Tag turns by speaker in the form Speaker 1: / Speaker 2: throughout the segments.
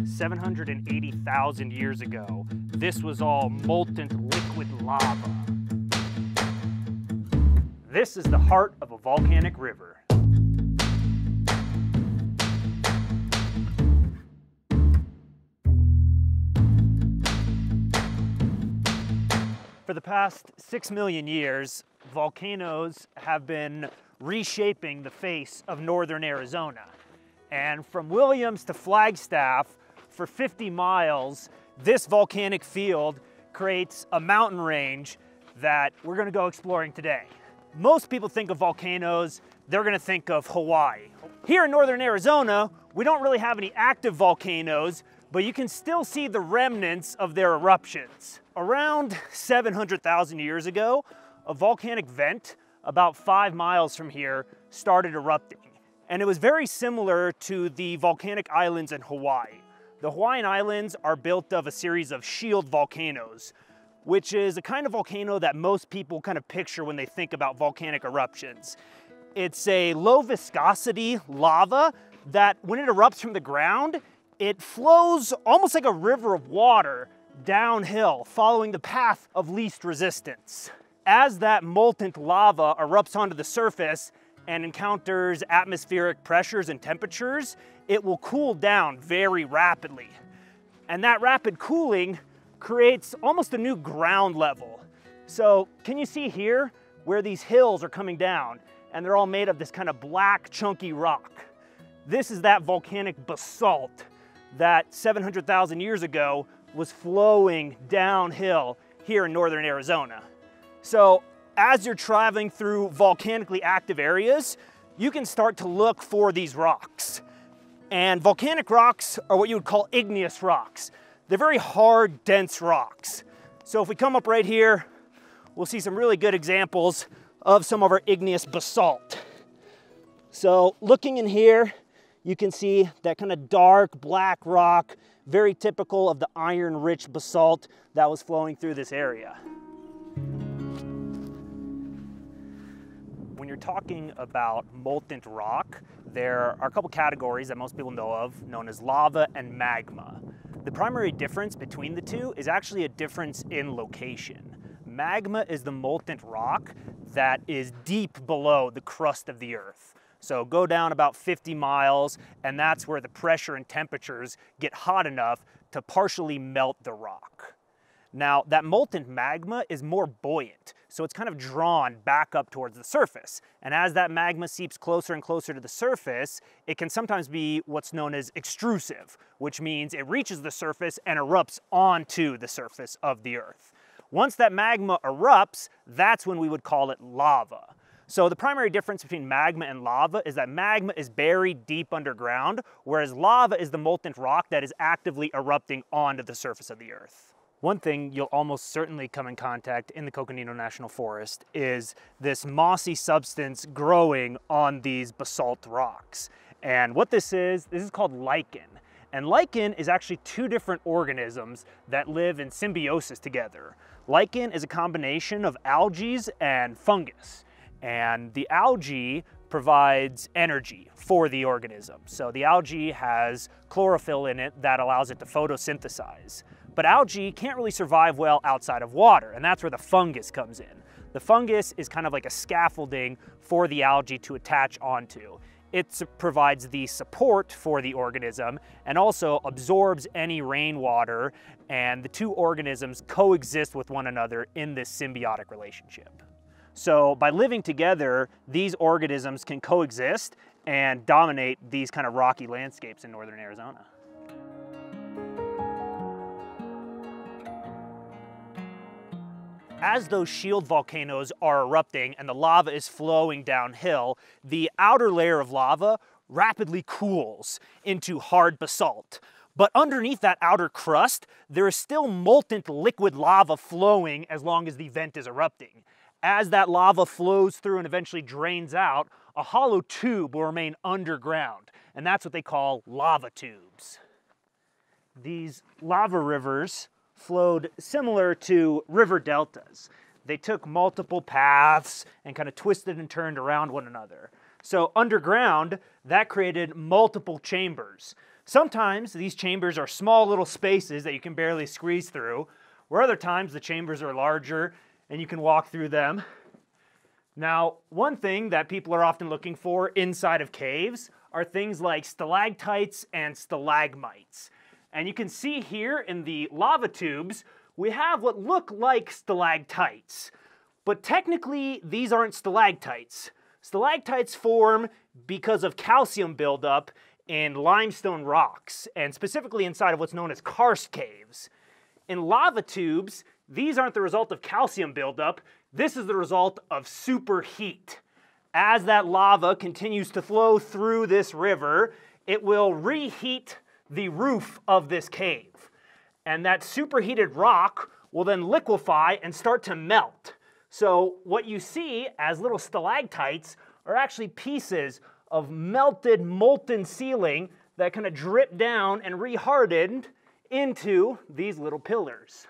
Speaker 1: 780,000 years ago, this was all molten liquid lava. This is the heart of a volcanic river. For the past 6 million years, volcanoes have been reshaping the face of northern Arizona. And from Williams to Flagstaff, for 50 miles, this volcanic field creates a mountain range that we're going to go exploring today. Most people think of volcanoes, they're going to think of Hawaii. Here in northern Arizona, we don't really have any active volcanoes, but you can still see the remnants of their eruptions. Around 700,000 years ago, a volcanic vent about 5 miles from here started erupting. And it was very similar to the volcanic islands in Hawaii. The Hawaiian Islands are built of a series of shield volcanoes, which is a kind of volcano that most people kind of picture when they think about volcanic eruptions. It's a low viscosity lava that when it erupts from the ground, it flows almost like a river of water downhill, following the path of least resistance. As that molten lava erupts onto the surface and encounters atmospheric pressures and temperatures, it will cool down very rapidly. And that rapid cooling creates almost a new ground level. So can you see here where these hills are coming down and they're all made of this kind of black chunky rock? This is that volcanic basalt that 700,000 years ago was flowing downhill here in northern Arizona. So as you're traveling through volcanically active areas, you can start to look for these rocks. And volcanic rocks are what you would call igneous rocks. They're very hard, dense rocks. So if we come up right here, we'll see some really good examples of some of our igneous basalt. So looking in here, you can see that kind of dark black rock, very typical of the iron-rich basalt that was flowing through this area. When you're talking about molten rock, there are a couple categories that most people know of, known as lava and magma. The primary difference between the two is actually a difference in location. Magma is the molten rock that is deep below the crust of the earth. So go down about 50 miles, and that's where the pressure and temperatures get hot enough to partially melt the rock. Now, that molten magma is more buoyant, so it's kind of drawn back up towards the surface. And as that magma seeps closer and closer to the surface, it can sometimes be what's known as extrusive, which means it reaches the surface and erupts onto the surface of the earth. Once that magma erupts, that's when we would call it lava. So the primary difference between magma and lava is that magma is buried deep underground, whereas lava is the molten rock that is actively erupting onto the surface of the earth. One thing you'll almost certainly come in contact in the Coconino National Forest is this mossy substance growing on these basalt rocks. And what this is called lichen. And lichen is actually two different organisms that live in symbiosis together. Lichen is a combination of algae and fungus. And the algae provides energy for the organism. So the algae has chlorophyll in it that allows it to photosynthesize. But algae can't really survive well outside of water, and that's where the fungus comes in. The fungus is kind of like a scaffolding for the algae to attach onto. It provides the support for the organism and also absorbs any rainwater, and the two organisms coexist with one another in this symbiotic relationship. So by living together, these organisms can coexist and dominate these kind of rocky landscapes in northern Arizona. As those shield volcanoes are erupting and the lava is flowing downhill, the outer layer of lava rapidly cools into hard basalt. But underneath that outer crust, there is still molten liquid lava flowing as long as the vent is erupting. As that lava flows through and eventually drains out, a hollow tube will remain underground, and that's what they call lava tubes. These lava rivers flowed similar to river deltas. They took multiple paths and kind of twisted and turned around one another. So underground, that created multiple chambers. Sometimes these chambers are small little spaces that you can barely squeeze through, where other times the chambers are larger and you can walk through them. Now, one thing that people are often looking for inside of caves are things like stalactites and stalagmites. And you can see here in the lava tubes, we have what look like stalactites. But technically, these aren't stalactites. Stalactites form because of calcium buildup in limestone rocks, and specifically inside of what's known as karst caves. In lava tubes, these aren't the result of calcium buildup. This is the result of superheat. As that lava continues to flow through this river, it will reheat the roof of this cave. And that superheated rock will then liquefy and start to melt. So what you see as little stalactites are actually pieces of melted, molten ceiling that kind of drip down and rehardened into these little pillars.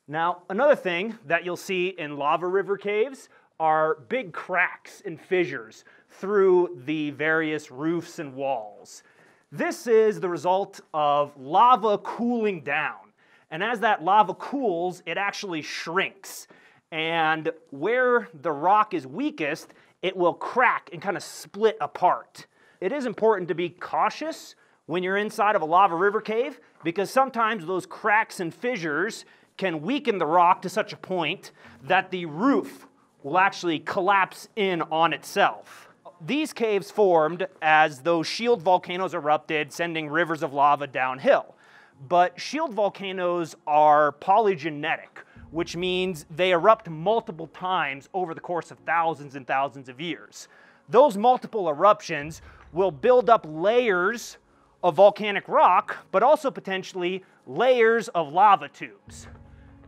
Speaker 1: Now, another thing that you'll see in lava river caves are big cracks and fissures through the various roofs and walls. This is the result of lava cooling down. And as that lava cools, it actually shrinks. And where the rock is weakest, it will crack and kind of split apart. It is important to be cautious when you're inside of a lava river cave, because sometimes those cracks and fissures can weaken the rock to such a point that the roof will actually collapse in on itself. These caves formed as those shield volcanoes erupted, sending rivers of lava downhill. But shield volcanoes are polygenetic, which means they erupt multiple times over the course of thousands and thousands of years. Those multiple eruptions will build up layers of volcanic rock, but also potentially layers of lava tubes.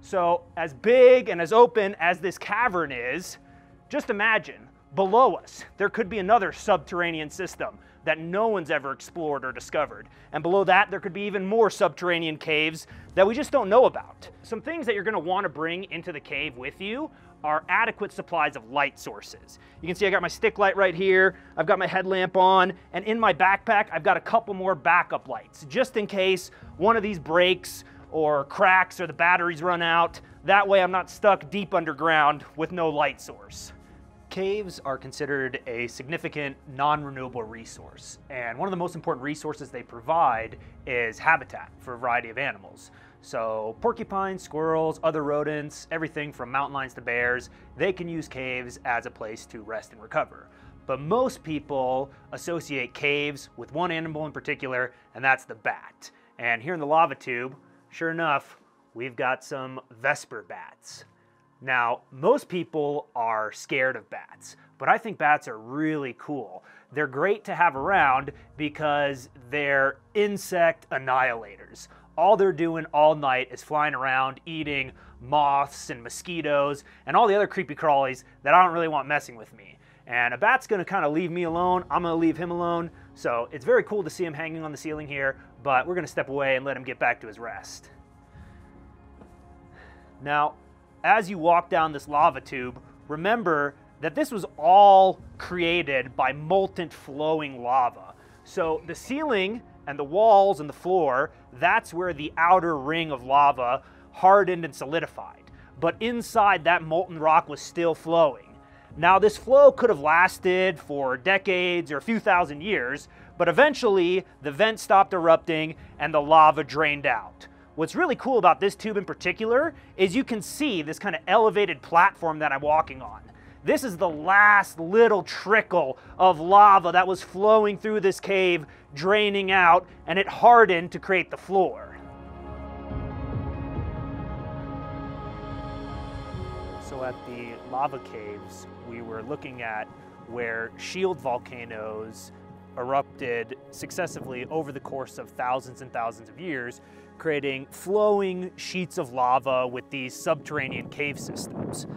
Speaker 1: So as big and as open as this cavern is, just imagine, below us, there could be another subterranean system that no one's ever explored or discovered. And below that, there could be even more subterranean caves that we just don't know about. Some things that you're going to want to bring into the cave with you are adequate supplies of light sources. You can see I got my stick light right here, I've got my headlamp on, and in my backpack, I've got a couple more backup lights, just in case one of these breaks or cracks or the batteries run out. That way I'm not stuck deep underground with no light source. Caves are considered a significant non-renewable resource, and one of the most important resources they provide is habitat for a variety of animals. So porcupines, squirrels, other rodents, everything from mountain lions to bears, they can use caves as a place to rest and recover. But most people associate caves with one animal in particular, and that's the bat. And here in the lava tube, sure enough, we've got some Vesper bats. Now, most people are scared of bats, but I think bats are really cool. They're great to have around because they're insect annihilators. All they're doing all night is flying around, eating moths and mosquitoes and all the other creepy crawlies that I don't really want messing with me. And a bat's gonna kind of leave me alone, I'm gonna leave him alone. So it's very cool to see him hanging on the ceiling here, but we're gonna step away and let him get back to his rest. Now, as you walk down this lava tube, remember that this was all created by molten flowing lava. So the ceiling and the walls and the floor, that's where the outer ring of lava hardened and solidified. But inside, that molten rock was still flowing. Now this flow could have lasted for decades or a few thousand years, but eventually the vent stopped erupting and the lava drained out. What's really cool about this tube in particular is you can see this kind of elevated platform that I'm walking on. This is the last little trickle of lava that was flowing through this cave, draining out, and it hardened to create the floor. So at the lava caves, we were looking at where shield volcanoes erupted successively over the course of thousands and thousands of years, creating flowing sheets of lava with these subterranean cave systems.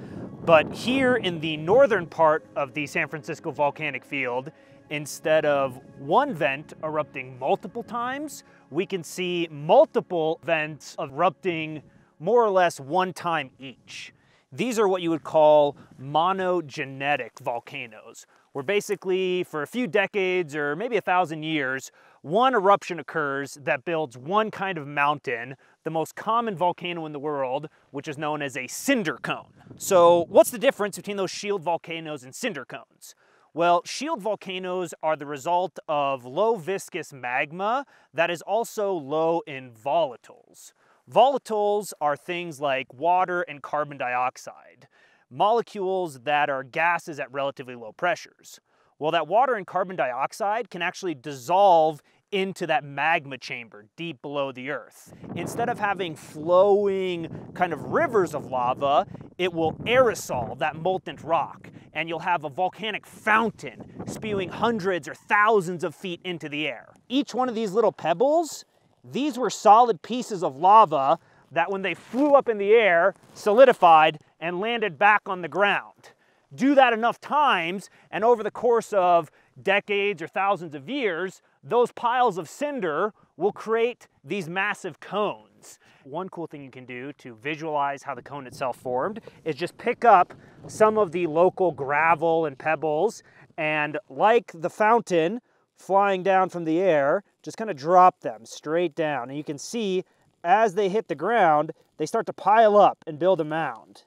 Speaker 1: But here in the northern part of the San Francisco volcanic field, instead of one vent erupting multiple times, we can see multiple vents erupting more or less one time each. These are what you would call monogenetic volcanoes, where basically for a few decades or maybe 1,000 years, one eruption occurs that builds one kind of mountain, the most common volcano in the world, which is known as a cinder cone. So what's the difference between those shield volcanoes and cinder cones? Well, shield volcanoes are the result of low viscous magma that is also low in volatiles. Volatiles are things like water and carbon dioxide, molecules that are gases at relatively low pressures. Well, that water and carbon dioxide can actually dissolve into that magma chamber deep below the earth. Instead of having flowing kind of rivers of lava, it will aerosol that molten rock, and you'll have a volcanic fountain spewing hundreds or thousands of feet into the air. Each one of these little pebbles, these were solid pieces of lava that when they flew up in the air, solidified and landed back on the ground. Do that enough times, and over the course of decades or thousands of years, those piles of cinder will create these massive cones. One cool thing you can do to visualize how the cone itself formed is just pick up some of the local gravel and pebbles, and like the fountain flying down from the air, just kind of drop them straight down. And you can see as they hit the ground, they start to pile up and build a mound.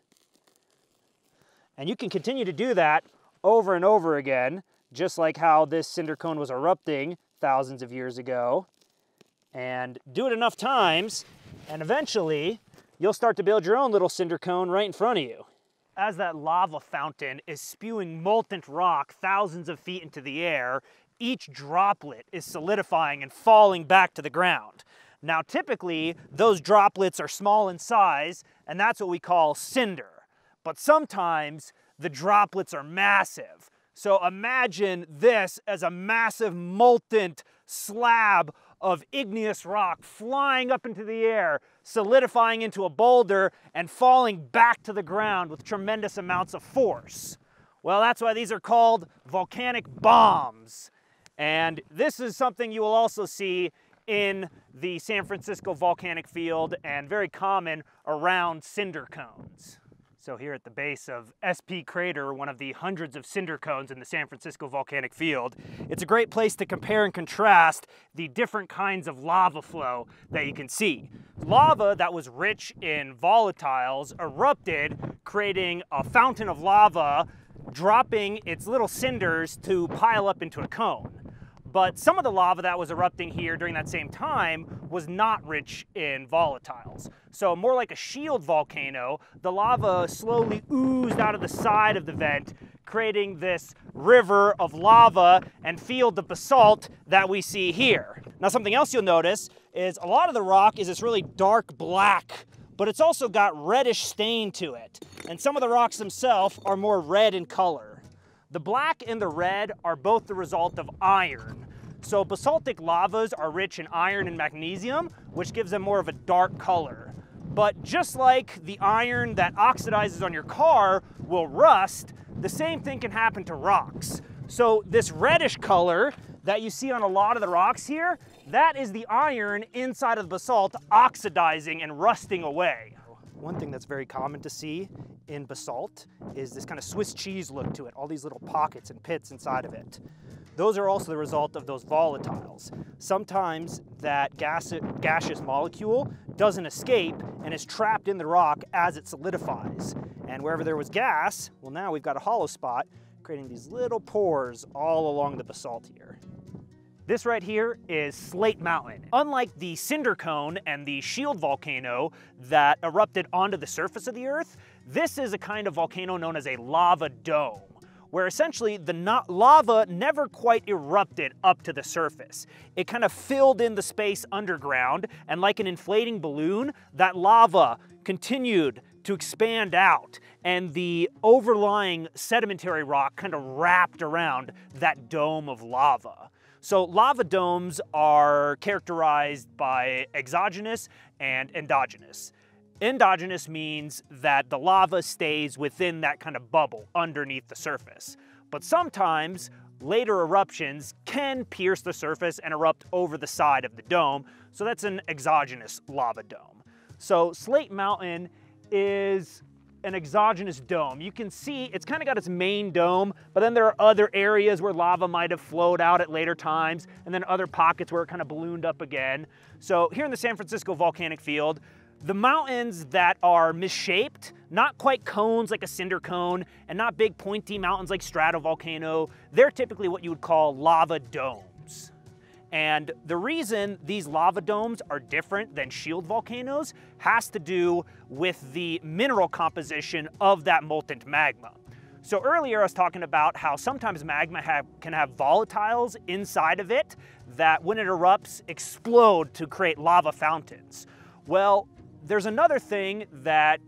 Speaker 1: And you can continue to do that over and over again, just like how this cinder cone was erupting thousands of years ago. And do it enough times, and eventually you'll start to build your own little cinder cone right in front of you. As that lava fountain is spewing molten rock thousands of feet into the air, each droplet is solidifying and falling back to the ground. Now typically those droplets are small in size, and that's what we call cinder. But sometimes the droplets are massive. So imagine this as a massive molten slab of igneous rock flying up into the air, solidifying into a boulder and falling back to the ground with tremendous amounts of force. Well, that's why these are called volcanic bombs. And this is something you will also see in the San Francisco volcanic field and very common around cinder cones. So here at the base of SP Crater, one of the hundreds of cinder cones in the San Francisco volcanic field, it's a great place to compare and contrast the different kinds of lava flow that you can see. Lava that was rich in volatiles erupted, creating a fountain of lava, dropping its little cinders to pile up into a cone. But some of the lava that was erupting here during that same time was not rich in volatiles. So more like a shield volcano, the lava slowly oozed out of the side of the vent, creating this river of lava and field of basalt that we see here. Now something else you'll notice is a lot of the rock is this really dark black, but it's also got reddish stain to it. And some of the rocks themselves are more red in color. The black and the red are both the result of iron. So basaltic lavas are rich in iron and magnesium, which gives them more of a dark color. But just like the iron that oxidizes on your car will rust, the same thing can happen to rocks. So this reddish color that you see on a lot of the rocks here, that is the iron inside of the basalt oxidizing and rusting away. One thing that's very common to see in basalt is this kind of Swiss cheese look to it, all these little pockets and pits inside of it. Those are also the result of those volatiles. Sometimes that gaseous molecule doesn't escape and is trapped in the rock as it solidifies. And wherever there was gas, well, now we've got a hollow spot, creating these little pores all along the basalt here. This right here is Slate Mountain. Unlike the cinder cone and the shield volcano that erupted onto the surface of the earth, this is a kind of volcano known as a lava dome, where essentially the lava never quite erupted up to the surface. It kind of filled in the space underground, and like an inflating balloon, that lava continued to expand out, and the overlying sedimentary rock kind of wrapped around that dome of lava. So lava domes are characterized by exogenous and endogenous. Endogenous means that the lava stays within that kind of bubble underneath the surface. But sometimes later eruptions can pierce the surface and erupt over the side of the dome, so that's an exogenous lava dome. So Slate Mountain is an exogenous dome. You can see it's kind of got its main dome, but then there are other areas where lava might have flowed out at later times, and then other pockets where it kind of ballooned up again. So here in the San Francisco volcanic field, the mountains that are misshaped, not quite cones like a cinder cone, and not big pointy mountains like stratovolcano, they're typically what you would call lava domes. And the reason these lava domes are different than shield volcanoes has to do with the mineral composition of that molten magma. So earlier I was talking about how sometimes magma can have volatiles inside of it that when it erupts explode to create lava fountains. Well, there's another thing that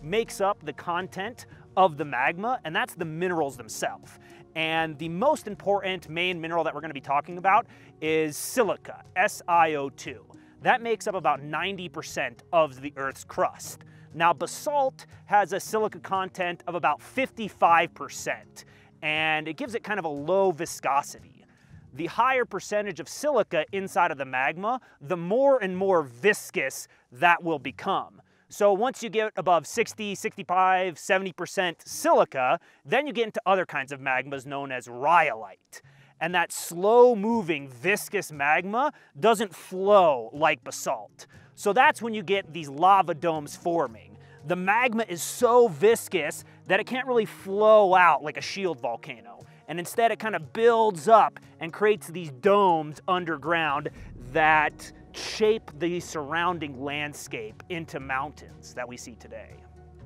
Speaker 1: makes up the content of the magma, and that's the minerals themselves. And the most important main mineral that we're going to be talking about is silica, SiO2. That makes up about 90% of the Earth's crust. Now, basalt has a silica content of about 55%, and it gives it kind of a low viscosity. The higher percentage of silica inside of the magma, the more and more viscous that will become. So once you get above 60, 65, 70% silica, then you get into other kinds of magmas known as rhyolite. And that slow-moving, viscous magma doesn't flow like basalt. So that's when you get these lava domes forming. The magma is so viscous that it can't really flow out like a shield volcano. And instead it kind of builds up and creates these domes underground that shape the surrounding landscape into mountains that we see today.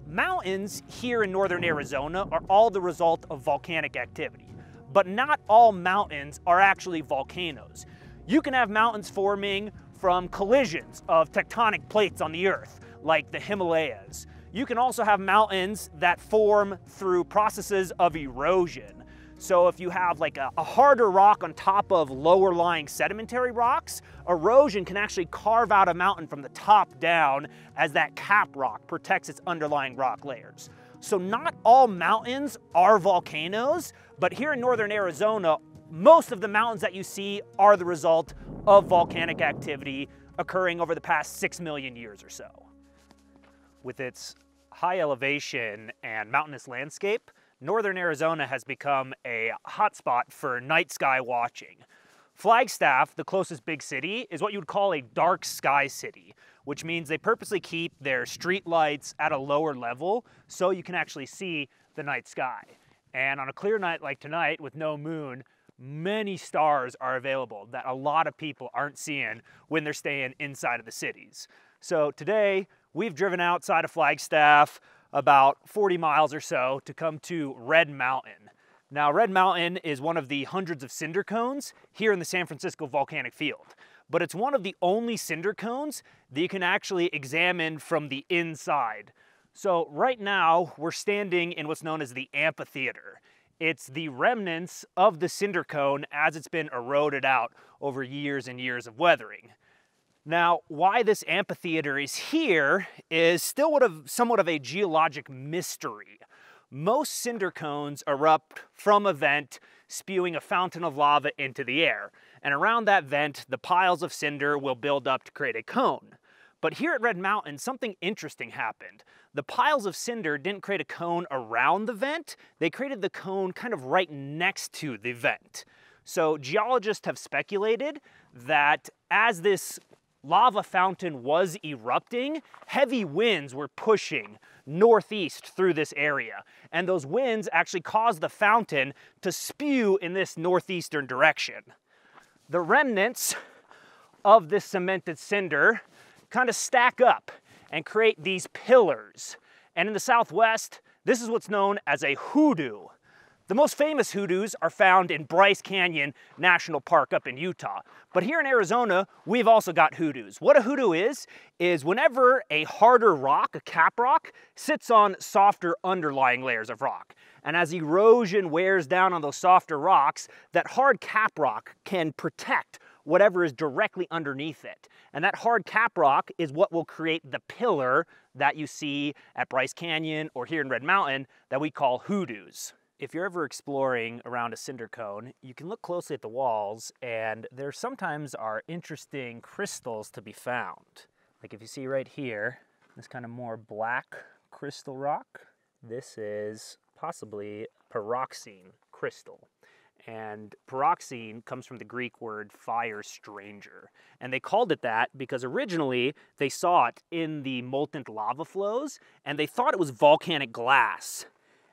Speaker 1: Mountains here in northern Arizona are all the result of volcanic activity, but not all mountains are actually volcanoes. You can have mountains forming from collisions of tectonic plates on the Earth, like the Himalayas. You can also have mountains that form through processes of erosion. So if you have like a harder rock on top of lower lying sedimentary rocks, erosion can actually carve out a mountain from the top down as that cap rock protects its underlying rock layers. So not all mountains are volcanoes, but here in northern Arizona, most of the mountains that you see are the result of volcanic activity occurring over the past 6 million years or so. With its high elevation and mountainous landscape, northern Arizona has become a hotspot for night sky watching. Flagstaff, the closest big city, is what you would call a dark sky city, which means they purposely keep their street lights at a lower level so you can actually see the night sky. And on a clear night like tonight with no moon, many stars are available that a lot of people aren't seeing when they're staying inside of the cities. So today, we've driven outside of Flagstaff about 40 miles or so to come to Red Mountain. Now, Red Mountain is one of the hundreds of cinder cones here in the San Francisco volcanic field, but it's one of the only cinder cones that you can actually examine from the inside. So right now, we're standing in what's known as the amphitheater. It's the remnants of the cinder cone as it's been eroded out over years and years of weathering. Now, why this amphitheater is here is still somewhat of a geologic mystery. Most cinder cones erupt from a vent, spewing a fountain of lava into the air. And around that vent, the piles of cinder will build up to create a cone. But here at Red Mountain, something interesting happened. The piles of cinder didn't create a cone around the vent, they created the cone kind of right next to the vent. So geologists have speculated that as this lava fountain was erupting, heavy winds were pushing northeast through this area. And those winds actually caused the fountain to spew in this northeastern direction. The remnants of this cemented cinder kind of stack up and create these pillars. And in the Southwest, this is what's known as a hoodoo. The most famous hoodoos are found in Bryce Canyon National Park up in Utah. But here in Arizona, we've also got hoodoos. What a hoodoo is whenever a harder rock, a cap rock, sits on softer underlying layers of rock. And as erosion wears down on those softer rocks, that hard cap rock can protect whatever is directly underneath it. And that hard cap rock is what will create the pillar that you see at Bryce Canyon or here in Red Mountain that we call hoodoos. If you're ever exploring around a cinder cone, you can look closely at the walls, and there sometimes are interesting crystals to be found. Like if you see right here, this kind of more black crystal rock. This is possibly pyroxene crystal. And pyroxene comes from the Greek word fire stranger. And they called it that because originally they saw it in the molten lava flows and they thought it was volcanic glass.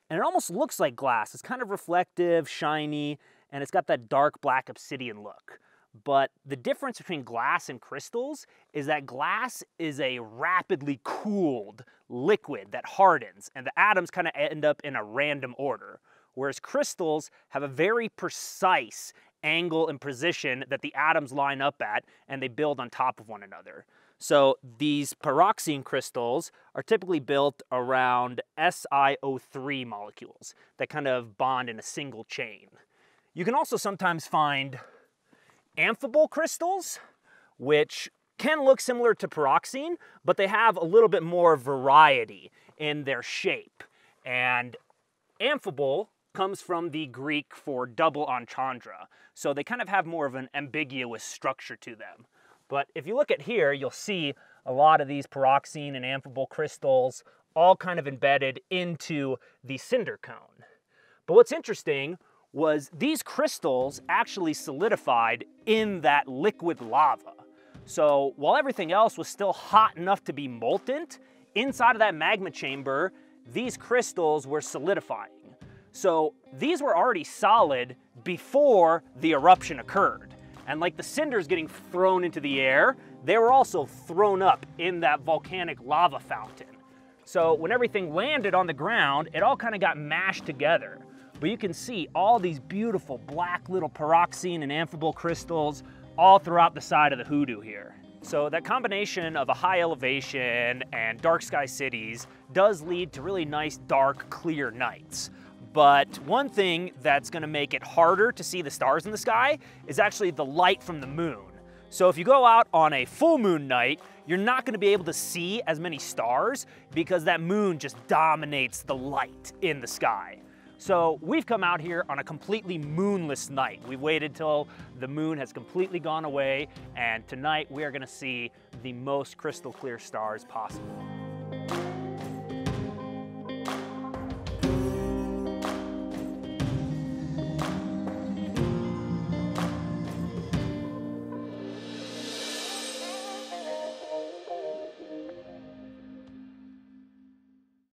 Speaker 1: And it almost looks like glass. It's kind of reflective, shiny, and it's got that dark black obsidian look. But the difference between glass and crystals is that glass is a rapidly cooled liquid that hardens, and the atoms kind of end up in a random order. Whereas crystals have a very precise angle and position that the atoms line up at, and they build on top of one another. So these pyroxene crystals are typically built around SiO3 molecules that kind of bond in a single chain. You can also sometimes find amphibole crystals, which can look similar to pyroxene, but they have a little bit more variety in their shape. And amphibole comes from the Greek for double entendre, so they kind of have more of an ambiguous structure to them. But if you look at here, you'll see a lot of these pyroxene and amphibole crystals all kind of embedded into the cinder cone. But what's interesting was these crystals actually solidified in that liquid lava. So while everything else was still hot enough to be molten, inside of that magma chamber, these crystals were solidifying. So these were already solid before the eruption occurred. And like the cinders getting thrown into the air, they were also thrown up in that volcanic lava fountain. So when everything landed on the ground, it all kind of got mashed together. But you can see all these beautiful black little pyroxene and amphibole crystals all throughout the side of the hoodoo here. So that combination of a high elevation and dark sky cities does lead to really nice, dark, clear nights. But one thing that's gonna make it harder to see the stars in the sky is actually the light from the moon. So if you go out on a full moon night, you're not gonna be able to see as many stars because that moon just dominates the light in the sky. So we've come out here on a completely moonless night. We've waited till the moon has completely gone away, and tonight we are gonna see the most crystal clear stars possible.